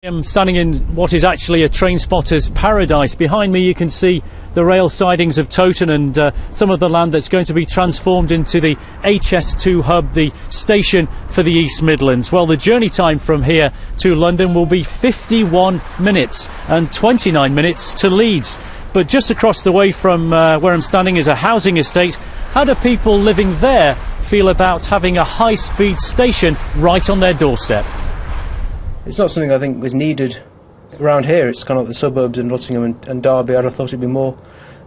I'm standing in what is actually a train spotter's paradise. Behind me you can see the rail sidings of Toton and some of the land that's going to be transformed into the HS2 hub, the station for the East Midlands. Well, the journey time from here to London will be 51 minutes and 29 minutes to Leeds. But just across the way from where I'm standing is a housing estate. How do people living there feel about having a high-speed station right on their doorstep? It's not something I think was needed around here. It's kind of like the suburbs in Nottingham and Derby. I'd have thought it'd be more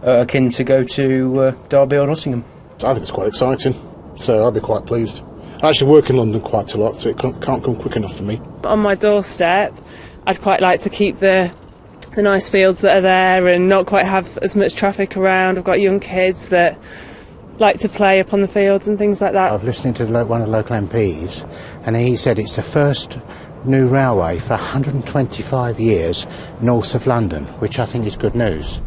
akin to go to Derby or Nottingham. I think it's quite exciting, so I'll be quite pleased. I actually work in London quite a lot, so it can't come quick enough for me. On my doorstep, I'd quite like to keep the nice fields that are there and not quite have as much traffic around. I've got young kids that like to play up on the fields and things like that. I was listening to one of the local MPs, and he said it's the first new railway for 125 years north of London, which I think is good news.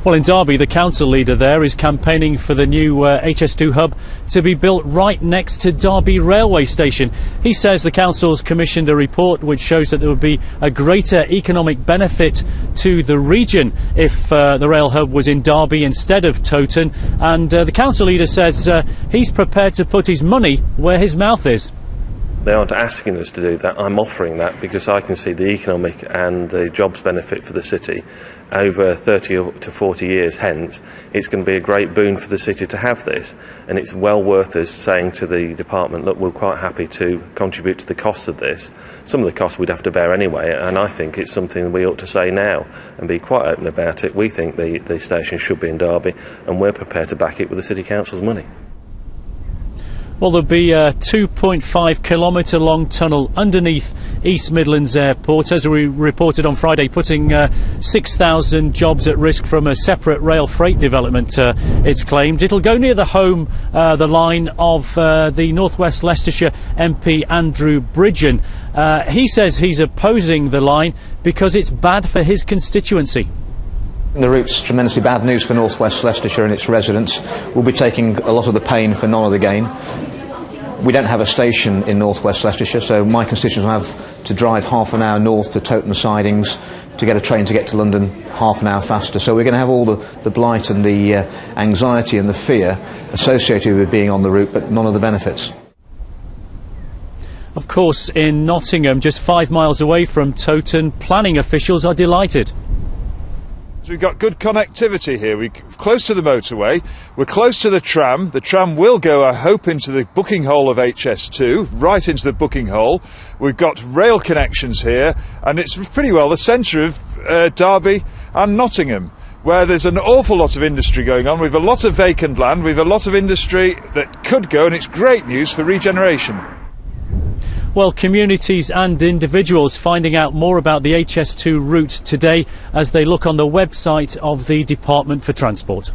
Well, in Derby, the council leader there is campaigning for the new HS2 hub to be built right next to Derby railway station. He says the council's commissioned a report which shows that there would be a greater economic benefit to the region if the rail hub was in Derby instead of Toton. And the council leader says he's prepared to put his money where his mouth is. They aren't asking us to do that. I'm offering that because I can see the economic and the jobs benefit for the city over 30 to 40 years hence. It's going to be a great boon for the city to have this, and it's well worth us saying to the department, look, we're quite happy to contribute to the costs of this. Some of the costs we'd have to bear anyway, and I think it's something we ought to say now and be quite open about it. We think the station should be in Derby, and we're prepared to back it with the City Council's money. Well, there'll be a 2.5 kilometre long tunnel underneath East Midlands Airport, as we reported on Friday, putting 6,000 jobs at risk from a separate rail freight development, it's claimed. It'll go near the line of the North West Leicestershire MP Andrew Bridgen. He says he's opposing the line because it's bad for his constituency. The route's tremendously bad news for North West Leicestershire and its residents. We'll be taking a lot of the pain for none of the gain. We don't have a station in North West Leicestershire, so my constituents will have to drive half an hour north to Toton sidings to get a train to get to London half an hour faster. So we're going to have all the blight and the anxiety and the fear associated with being on the route, but none of the benefits. Of course, in Nottingham, just 5 miles away from Toton, planning officials are delighted. We've got good connectivity here. We're close to the motorway, we're close to the tram. The tram will go, I hope, into the booking hole of HS2, right into the booking hole. We've got rail connections here, and it's pretty well the centre of Derby and Nottingham, where there's an awful lot of industry going on. We've a lot of vacant land, we've a lot of industry that could go, and it's great news for regeneration. Well, communities and individuals finding out more about the HS2 route today as they look on the website of the Department for Transport.